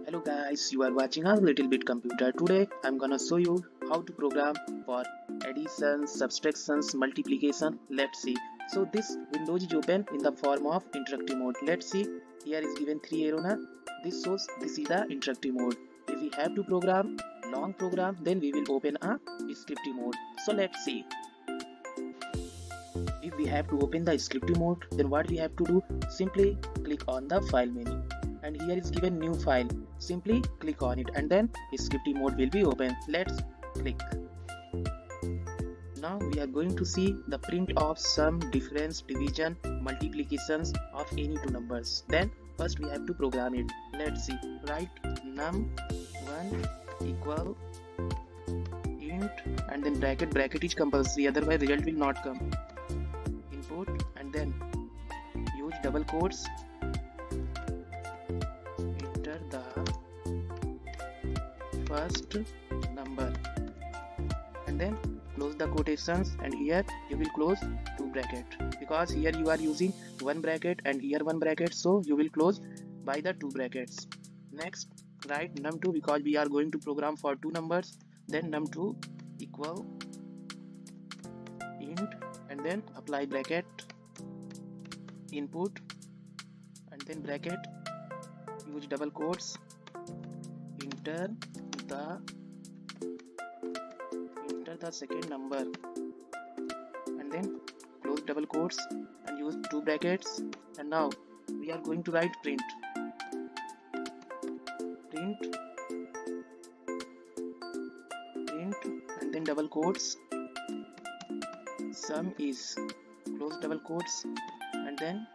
Hello guys, you are watching a little bit computer. Today I'm gonna show you how to program for addition, subtractions, multiplication. Let's see. So this window is open in the form of interactive mode. Let's see. Here is given 3 arrow na. This shows this is the interactive mode. If we have to program long program, then we will open a scriptive mode. So let's see. If we have to open the scriptive mode, then what we have to do? Simply click on the file menu. And here is given new file. Simply click on it and then scriptive mode will be open. Let's click. Now we are going to see the print of sum, difference, division, multiplications of any two numbers. Then first we have to program it. Let's see. Write num1 equal int and then bracket is compulsory, otherwise result will not come. Input and then use double quotes. Enter the first number and then close the quotations, and here you will close two bracket because here you are using one bracket and here one bracket, so you will close by the two brackets. Next write num2 because we are going to program for two numbers. Then num2 equal int and then apply bracket, input and then bracket, use double quotes, enter the second number and then close double quotes and use two brackets. And now we are going to write print and then double quotes, sum is, close double quotes and then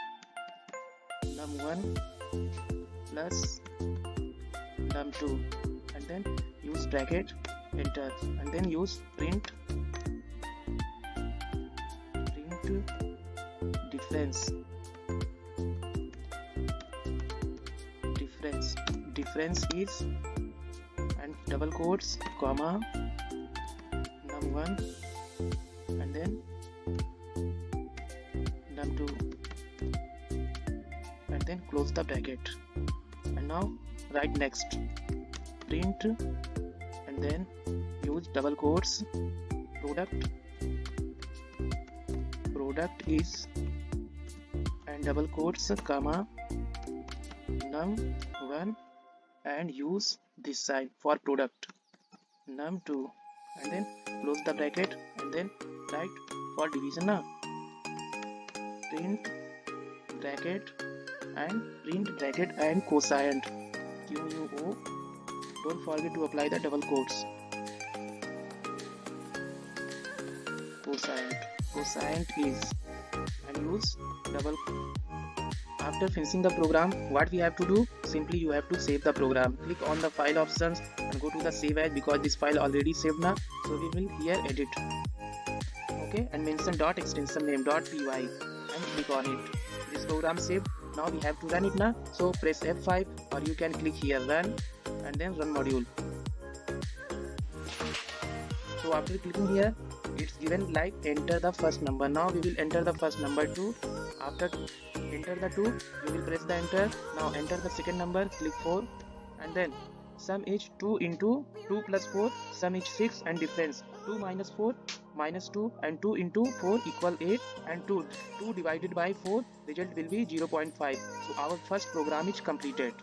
num1 plus num2 and then use bracket, enter and then use print difference is and double quotes comma num1 and then num2 and then close the bracket. And now write next print and then use double quotes, product is and double quotes comma num1 and use this sign for product num2 and then close the bracket and then write for division now print bracket and quotient QUO. Don't forget to apply the double quotes. Quotient is and use double. After finishing the program, what we have to do? Simply you have to save the program. Click on the file options and go to the save as because this file already saved now. So we will here edit. Okay, and mention dot extension name .py and click on it. This program saved. Now we have to run it now. So press F5 or you can click here run and then run module. So after clicking here, it's given like enter the first number. Now we will enter the first number 2. After enter the 2, you will press the enter. Now enter the second number, click 4 and then sum is 2 into 2 plus 4, sum is 6 and difference 2 minus 4 minus 2 and 2 into 4 equal 8 and 2 divided by 4 result will be 0.5. So our first program is completed.